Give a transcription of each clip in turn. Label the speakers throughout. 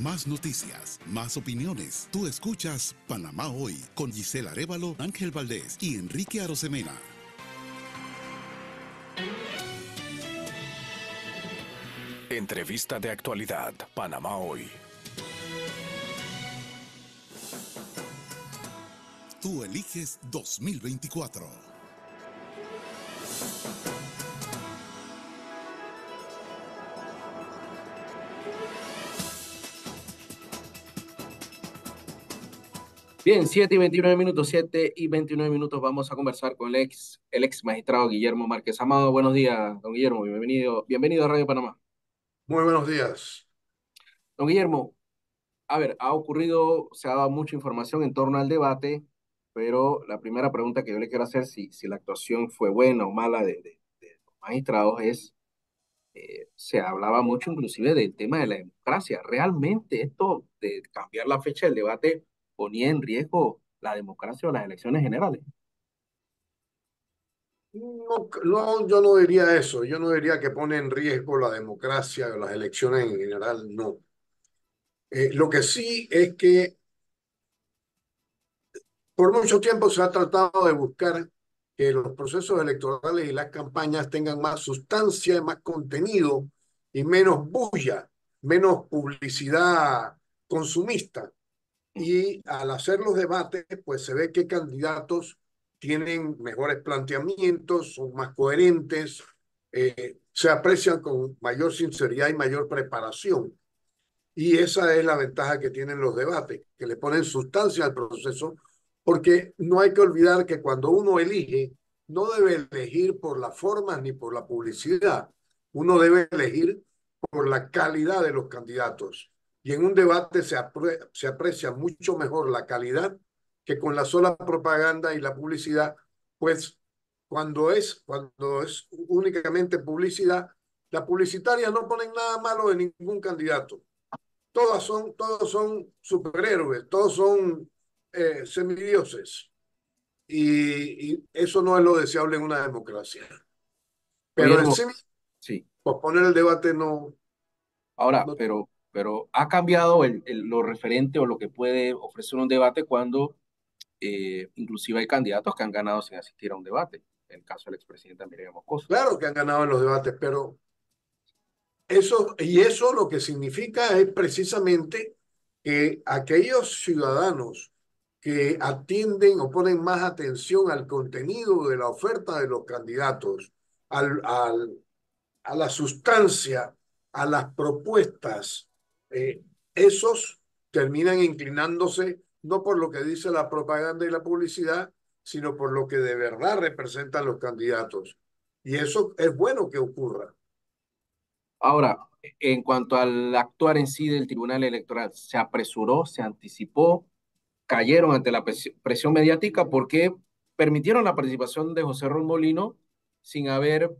Speaker 1: Más noticias, más opiniones. Tú escuchas Panamá Hoy con Gisela Arévalo, Ángel Valdés y Enrique Arosemena.
Speaker 2: Entrevista de actualidad, Panamá Hoy.
Speaker 1: Tú eliges 2024.
Speaker 3: Bien, 7:29 minutos, vamos a conversar con el ex magistrado Guillermo Márquez Amado. Buenos días, don Guillermo, bienvenido a Radio Panamá.
Speaker 4: Muy buenos días.
Speaker 3: Don Guillermo, a ver, se ha dado mucha información en torno al debate, pero la primera pregunta que yo le quiero hacer, si la actuación fue buena o mala de los magistrados, se hablaba mucho inclusive del tema de la democracia. ¿Realmente esto de cambiar la fecha del debate ponía en riesgo la democracia o las elecciones generales?
Speaker 4: No, no, yo no diría eso. Yo no diría que pone en riesgo la democracia o las elecciones en general, no. Lo que sí es que por mucho tiempo se ha tratado de buscar que los procesos electorales y las campañas tengan más sustancia, más contenido y menos bulla, menos publicidad consumista. Y al hacer los debates, pues se ve que candidatos tienen mejores planteamientos, son más coherentes, se aprecian con mayor sinceridad y mayor preparación. Y esa es la ventaja que tienen los debates, que le ponen sustancia al proceso, porque no hay que olvidar que cuando uno elige, no debe elegir por las formas ni por la publicidad, uno debe elegir por la calidad de los candidatos. Y en un debate se aprecia mucho mejor la calidad que con la sola propaganda y la publicidad, pues cuando es únicamente publicidad, la publicitaria no ponen nada malo de ningún candidato. Todos son superhéroes, todos son semidioses. Y eso no es lo deseable en una democracia. Pero en
Speaker 3: Guillermo,
Speaker 4: sí,
Speaker 3: sí.
Speaker 4: posponer el debate no,
Speaker 3: Ahora,
Speaker 4: no.
Speaker 3: pero ha cambiado lo referente o lo que puede ofrecer un debate cuando inclusive hay candidatos que han ganado sin asistir a un debate. En el caso del expresidente Miriam Moscoso.
Speaker 4: Claro que han ganado en los debates, pero eso lo que significa es precisamente que aquellos ciudadanos que atienden o ponen más atención al contenido de la oferta de los candidatos, al, al, a la sustancia, a las propuestas, eh, esos terminan inclinándose no por lo que dice la propaganda y la publicidad, sino por lo que de verdad representan los candidatos. Y eso es bueno que ocurra.
Speaker 3: Ahora, en cuanto al actuar en sí del Tribunal Electoral, se apresuró, se anticipó, cayeron ante la presión mediática porque permitieron la participación de José Ron Molino sin haber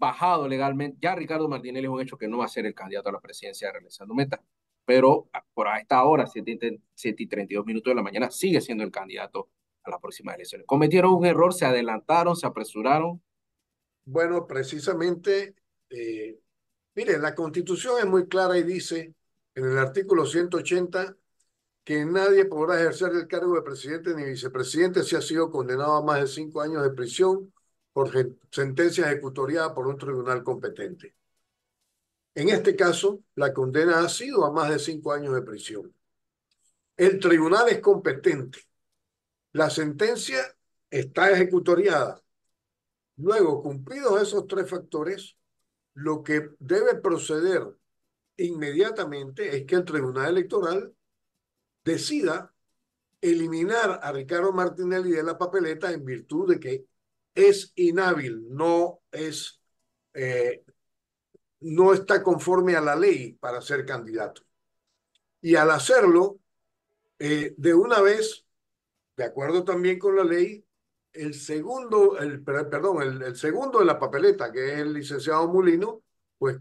Speaker 3: bajado legalmente. Ya Ricardo Martinelli es un hecho que no va a ser el candidato a la presidencia de Realizando Meta, pero por a esta hora, 7:32 de la mañana, sigue siendo el candidato a las próximas elecciones. Cometieron un error, se adelantaron, se apresuraron.
Speaker 4: Bueno, precisamente, mire, la Constitución es muy clara y dice en el artículo 180 que nadie podrá ejercer el cargo de presidente ni vicepresidente si ha sido condenado a más de 5 años de prisión por sentencia ejecutoriada por un tribunal competente. En este caso, la condena ha sido a más de 5 años de prisión. El tribunal es competente. La sentencia está ejecutoriada. Luego, cumplidos esos tres factores, lo que debe proceder inmediatamente es que el Tribunal Electoral decida eliminar a Ricardo Martinelli de la papeleta en virtud de que es inhábil, eh, no está conforme a la ley para ser candidato. Y al hacerlo, de una vez, de acuerdo también con la ley, el segundo de la papeleta, que es el licenciado Molino, pues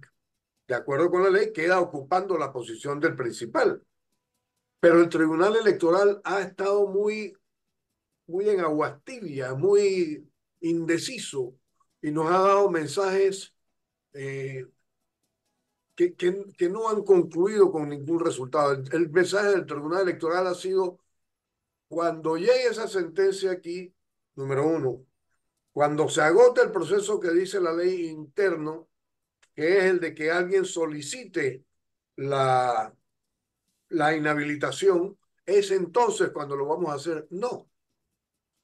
Speaker 4: de acuerdo con la ley, queda ocupando la posición del principal. Pero el Tribunal Electoral ha estado muy en aguas tibias, muy indeciso y nos ha dado mensajes que no han concluido con ningún resultado. El mensaje del Tribunal Electoral ha sido, cuando llegue esa sentencia aquí, número uno, cuando se agote el proceso que dice la ley interno, que es el de que alguien solicite la, la inhabilitación, es entonces cuando lo vamos a hacer. No,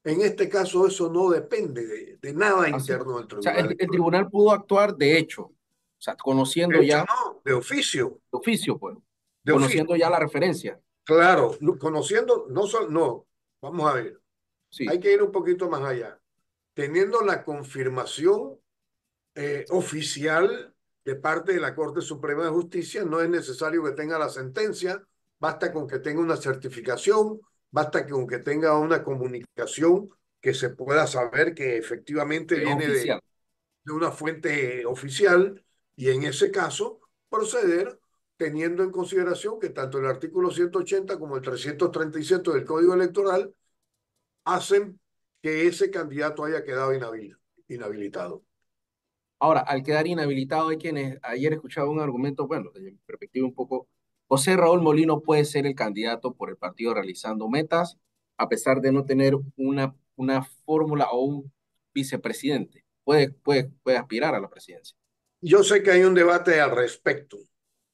Speaker 4: en este caso eso no depende de nada
Speaker 3: Así, o
Speaker 4: interno del
Speaker 3: sea,
Speaker 4: Tribunal
Speaker 3: el
Speaker 4: Electoral.
Speaker 3: tribunal pudo actuar de hecho, o sea,
Speaker 4: De
Speaker 3: conociendo
Speaker 4: hecho,
Speaker 3: ya
Speaker 4: no, de oficio,
Speaker 3: de oficio, pues,
Speaker 4: de
Speaker 3: conociendo
Speaker 4: oficio.
Speaker 3: ya la referencia.
Speaker 4: Claro, conociendo, no solo, no, vamos a ver, hay
Speaker 3: Sí,
Speaker 4: que ir un poquito más allá. Teniendo la confirmación oficial de parte de la Corte Suprema de Justicia, no es necesario que tenga la sentencia, basta con que tenga una certificación, basta con que tenga una comunicación que se pueda saber que efectivamente
Speaker 3: que es
Speaker 4: viene
Speaker 3: oficial.
Speaker 4: de una fuente oficial y en ese caso proceder teniendo en consideración que tanto el artículo 180 como el 337 del Código Electoral hacen que ese candidato haya quedado inhabilitado.
Speaker 3: Ahora, al quedar inhabilitado, hay quienes ayer escuchaba un argumento, bueno, desde mi perspectiva un poco, José Raúl Molino puede ser el candidato por el partido realizando metas, a pesar de no tener una fórmula o un vicepresidente. Puede aspirar a la presidencia.
Speaker 4: Yo sé que hay un debate al respecto,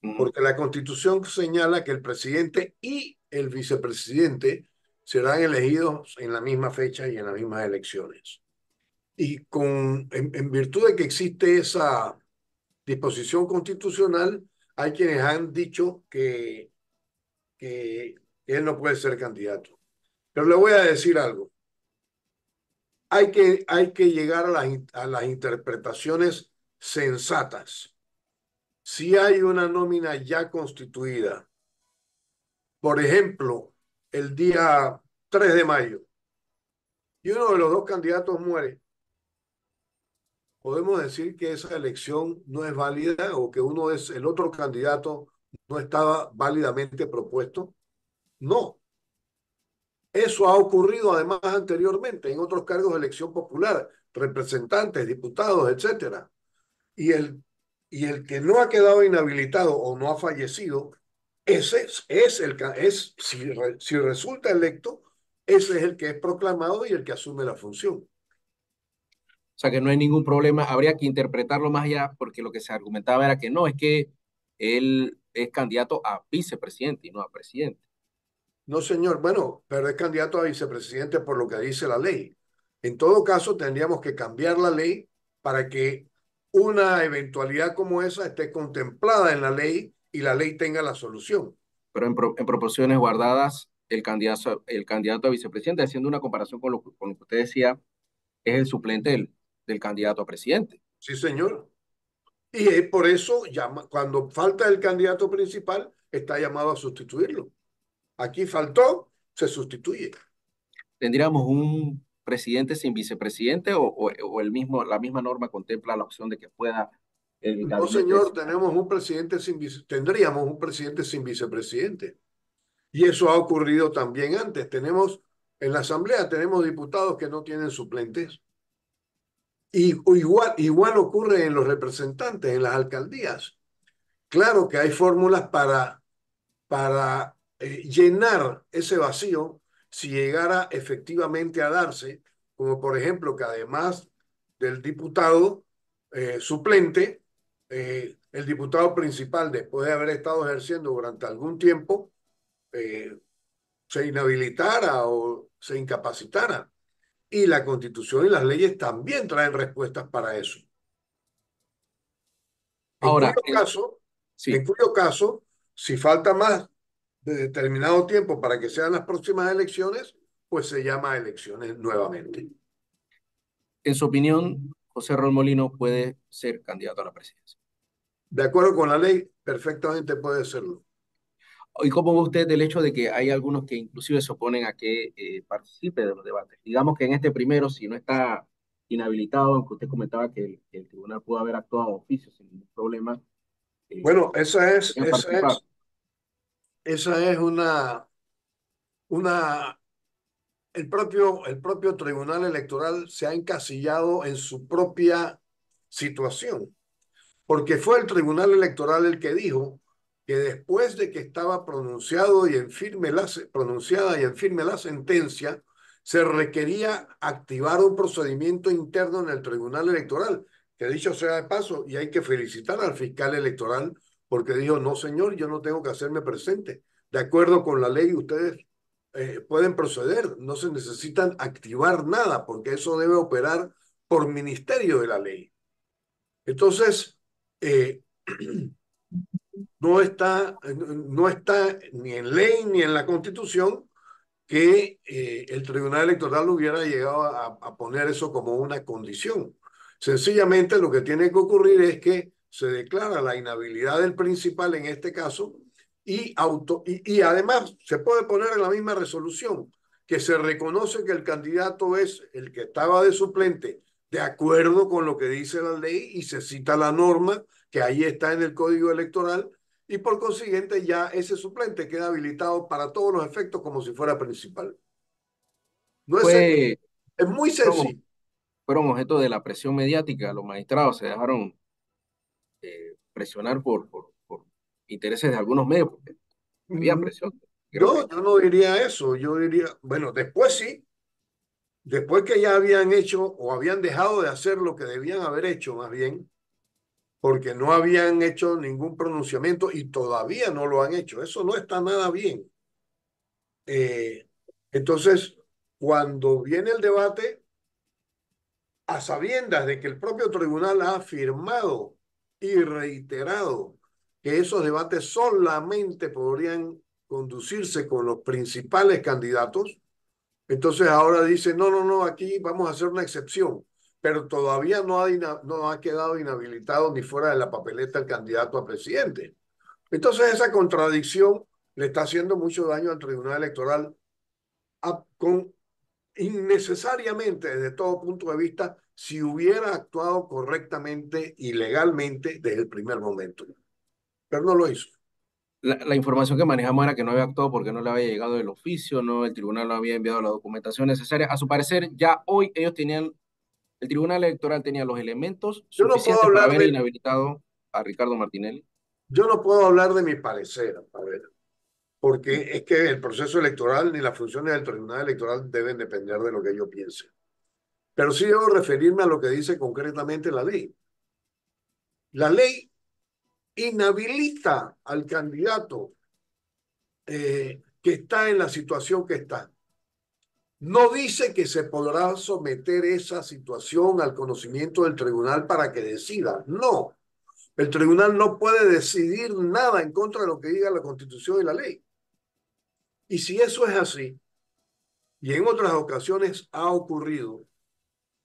Speaker 3: Ujú.
Speaker 4: porque la Constitución señala que el presidente y el vicepresidente serán elegidos en la misma fecha y en las mismas elecciones. Y en virtud de que existe esa disposición constitucional, hay quienes han dicho que él no puede ser candidato. Pero le voy a decir algo. Hay que llegar a las interpretaciones sensatas. Si hay una nómina ya constituida, por ejemplo, el día 3 de mayo, y uno de los dos candidatos muere, podemos decir que esa elección no es válida o que el otro candidato no estaba válidamente propuesto. No, eso ha ocurrido además anteriormente en otros cargos de elección popular, representantes, diputados, etcétera. Y y el que no ha quedado inhabilitado o no ha fallecido, ese si resulta electo, ese es el que es proclamado y el que asume la función.
Speaker 3: O sea que no hay ningún problema, habría que interpretarlo más allá, porque lo que se argumentaba era que no, es que él es candidato a vicepresidente y no a presidente.
Speaker 4: No, señor, bueno, pero es candidato a vicepresidente por lo que dice la ley. En todo caso, tendríamos que cambiar la ley para que una eventualidad como esa esté contemplada en la ley y la ley tenga la solución.
Speaker 3: Pero en proporciones guardadas, el candidato a vicepresidente, haciendo una comparación con lo que usted decía, es el suplente del candidato a presidente.
Speaker 4: Sí, señor. Y es por eso, cuando falta el candidato principal, está llamado a sustituirlo. Aquí faltó, se sustituye.
Speaker 3: ¿Tendríamos un presidente sin vicepresidente o la misma norma contempla la opción de que pueda el
Speaker 4: No,
Speaker 3: gabinete
Speaker 4: señor,
Speaker 3: designar?
Speaker 4: tenemos un presidente tendríamos un presidente sin vicepresidente. Y eso ha ocurrido también antes. En la Asamblea tenemos diputados que no tienen suplentes. Y igual ocurre en los representantes, en las alcaldías. Claro que hay fórmulas para llenar ese vacío si llegara efectivamente a darse, como por ejemplo que además del diputado suplente, el diputado principal, después de haber estado ejerciendo durante algún tiempo, eh, se inhabilitara o se incapacitara. Y la Constitución y las leyes también traen respuestas para eso. En cuyo
Speaker 3: Ahora,
Speaker 4: caso, en
Speaker 3: sí,
Speaker 4: cuyo caso, si falta más de determinado tiempo para que sean las próximas elecciones, pues se llama elecciones nuevamente.
Speaker 3: en su opinión, José Raúl Molino puede ser candidato a la presidencia.
Speaker 4: De acuerdo con la ley, perfectamente puede serlo.
Speaker 3: ¿Y cómo ve usted el hecho de que hay algunos que inclusive se oponen a que participe de los debates? Digamos que en este primero, si no está inhabilitado, aunque usted comentaba que el tribunal pudo haber actuado a oficio sin ningún problema,
Speaker 4: Bueno,
Speaker 3: podrían participar.
Speaker 4: esa es una, el propio Tribunal Electoral se ha encasillado en su propia situación. porque fue el Tribunal Electoral el que dijo que después de que estaba pronunciada y en firme la sentencia, se requería activar un procedimiento interno en el Tribunal Electoral, que dicho sea de paso, y hay que felicitar al fiscal electoral porque dijo, no señor, yo no tengo que hacerme presente. De acuerdo con la ley, ustedes pueden proceder, no se necesitan activar nada, porque eso debe operar por ministerio de la ley. Entonces, eh, no está ni en ley ni en la Constitución que el Tribunal Electoral hubiera llegado a poner eso como una condición. Sencillamente lo que tiene que ocurrir es que se declara la inhabilidad del principal en este caso y además se puede poner en la misma resolución que se reconoce que el candidato es el que estaba de suplente de acuerdo con lo que dice la ley y se cita la norma que ahí está en el Código Electoral y por consiguiente ya ese suplente queda habilitado para todos los efectos como si fuera principal. No es,
Speaker 3: Fue,
Speaker 4: es muy
Speaker 3: fueron,
Speaker 4: sencillo.
Speaker 3: fueron objeto de la presión mediática. Los magistrados se dejaron presionar por intereses de algunos medios, porque había
Speaker 4: Mm,
Speaker 3: presión. Creo que
Speaker 4: yo no diría eso, yo diría, bueno, después sí, después que ya habían hecho o habían dejado de hacer lo que debían haber hecho más bien, porque no habían hecho ningún pronunciamiento y todavía no lo han hecho, eso no está nada bien. Eh, entonces, cuando viene el debate, a sabiendas de que el propio tribunal ha afirmado y reiterado que esos debates solamente podrían conducirse con los principales candidatos, entonces ahora dice, no, no, no, aquí vamos a hacer una excepción, pero todavía no ha quedado inhabilitado ni fuera de la papeleta el candidato a presidente. Entonces esa contradicción le está haciendo mucho daño al Tribunal Electoral con innecesariamente desde todo punto de vista si hubiera actuado correctamente y legalmente desde el primer momento. Pero no lo hizo.
Speaker 3: la información que manejamos era que no había actuado porque no le había llegado el oficio, no, el tribunal no había enviado la documentación necesaria. A su parecer, ya hoy ellos tenían, el tribunal electoral tenía los elementos
Speaker 4: Yo no puedo
Speaker 3: suficientes para
Speaker 4: hablar
Speaker 3: haber
Speaker 4: de,
Speaker 3: inhabilitado a Ricardo Martinelli.
Speaker 4: yo no puedo hablar de mi parecer, a ver, porque es que el proceso electoral ni las funciones del Tribunal Electoral deben depender de lo que yo piense. Pero sí debo referirme a lo que dice concretamente la ley. La ley inhabilita al candidato que está en la situación que está. No dice que se podrá someter esa situación al conocimiento del tribunal para que decida. No, el tribunal no puede decidir nada en contra de lo que diga la Constitución y la ley. Y si eso es así, y en otras ocasiones ha ocurrido,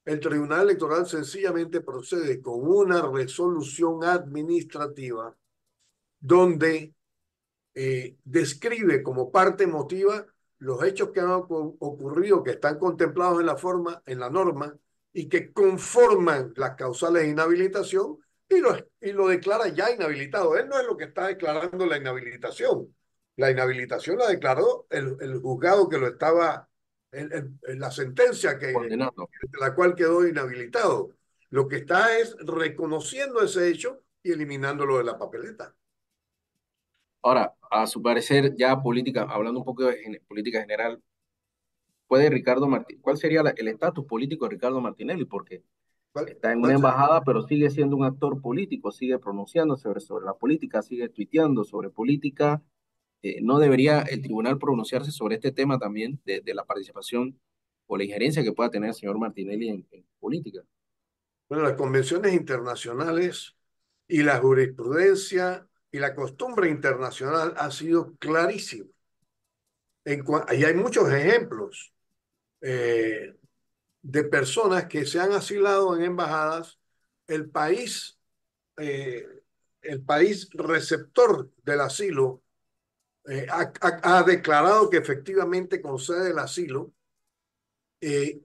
Speaker 4: el Tribunal Electoral sencillamente procede con una resolución administrativa donde describe como parte emotiva los hechos que han ocurrido, que están contemplados en en la norma y que conforman las causales de inhabilitación y lo declara ya inhabilitado. Él no es lo que está declarando la inhabilitación. La inhabilitación la declaró el juzgado que lo estaba, la sentencia
Speaker 3: Condenado.
Speaker 4: de la cual quedó inhabilitado. Lo que está es reconociendo ese hecho y eliminándolo de la papeleta.
Speaker 3: Ahora, a su parecer, ya política, hablando un poco de política general, ¿puede Ricardo Martínez, cuál sería el estatus político de Ricardo Martinelli? Porque
Speaker 4: ¿Cuál,
Speaker 3: está en una
Speaker 4: cuál
Speaker 3: embajada, pero sigue siendo un actor político, sigue pronunciándose sobre la política, sigue tuiteando sobre política. ¿No debería el tribunal pronunciarse sobre este tema también de la participación o la injerencia que pueda tener el señor Martinelli en política?
Speaker 4: Bueno, las convenciones internacionales y la jurisprudencia y la costumbre internacional ha sido clarísima. Y hay muchos ejemplos eh, de personas que se han asilado en embajadas. El país, eh, el país receptor del asilo ha declarado que efectivamente concede el asilo eh,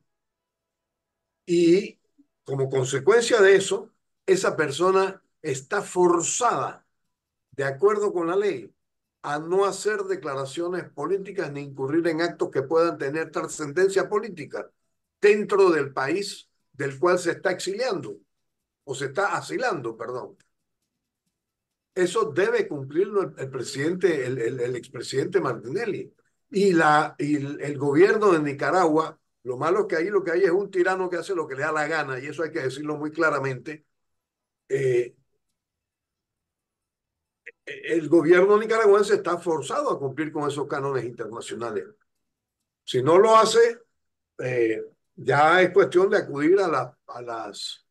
Speaker 4: y como consecuencia de eso, esa persona está forzada de acuerdo con la ley, a no hacer declaraciones políticas ni incurrir en actos que puedan tener trascendencia política dentro del país del cual se está exiliando o se está asilando, perdón. Eso debe cumplirlo el presidente, el expresidente Martinelli. Y el gobierno de Nicaragua, lo malo es que ahí lo que hay es un tirano que hace lo que le da la gana, y eso hay que decirlo muy claramente. Eh, el gobierno nicaragüense está forzado a cumplir con esos cánones internacionales. Si no lo hace, eh, ya es cuestión de acudir a los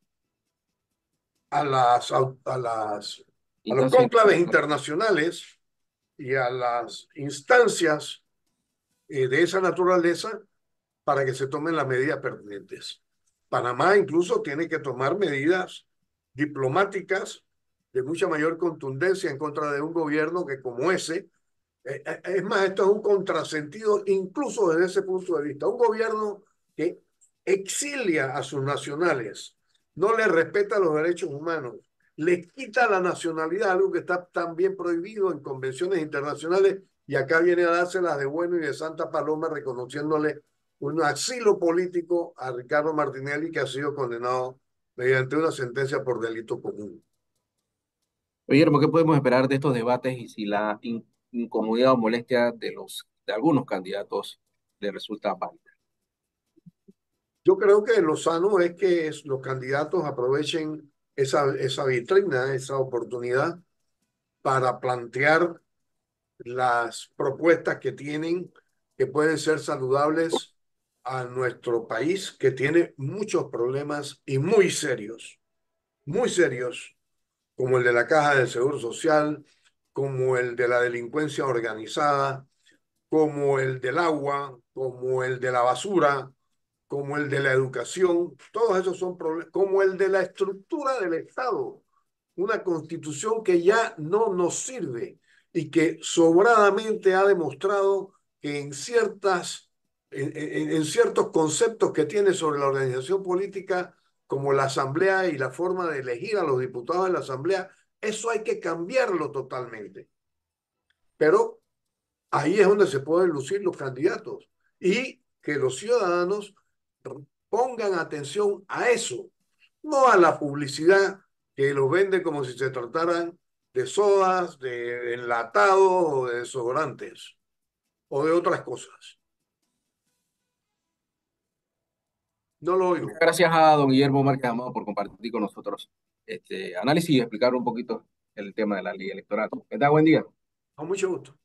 Speaker 3: Instancia
Speaker 4: cónclaves
Speaker 3: internacional.
Speaker 4: internacionales y a las instancias de esa naturaleza para que se tomen las medidas pertinentes. Panamá incluso tiene que tomar medidas diplomáticas de mucha mayor contundencia en contra de un gobierno que como ese, es más, esto es un contrasentido incluso desde ese punto de vista. Un gobierno que exilia a sus nacionales, no les respeta los derechos humanos, les quita la nacionalidad, algo que está también prohibido en convenciones internacionales, y acá viene a dárselas de bueno y de Santa Paloma, reconociéndole un asilo político a Ricardo Martinelli, que ha sido condenado mediante una sentencia por delito común.
Speaker 3: Oye, Guillermo, ¿qué podemos esperar de estos debates y si la incomodidad o molestia de algunos candidatos le resulta válida?
Speaker 4: Yo creo que lo sano es que los candidatos aprovechen esa vitrina, esa oportunidad para plantear las propuestas que tienen, que pueden ser saludables a nuestro país, que tiene muchos problemas y muy serios, como el de la Caja del Seguro Social, como el de la delincuencia organizada, como el del agua, como el de la basura, como el de la educación. Todos esos son problemas, como el de la estructura del Estado, una constitución que ya no nos sirve y que sobradamente ha demostrado que en ciertos conceptos que tiene sobre la organización política, como la asamblea y la forma de elegir a los diputados de la asamblea, eso hay que cambiarlo totalmente. Pero ahí es donde se pueden lucir los candidatos y que los ciudadanos pongan atención a eso, no a la publicidad que los vende como si se trataran de sodas, de enlatados o de desodorantes o de otras cosas. No lo
Speaker 3: Muchas
Speaker 4: oigo.
Speaker 3: gracias a don Guillermo Márquez Amado por compartir con nosotros este análisis y explicar un poquito el tema de la ley electoral. Que tenga buen día.
Speaker 4: Con mucho gusto.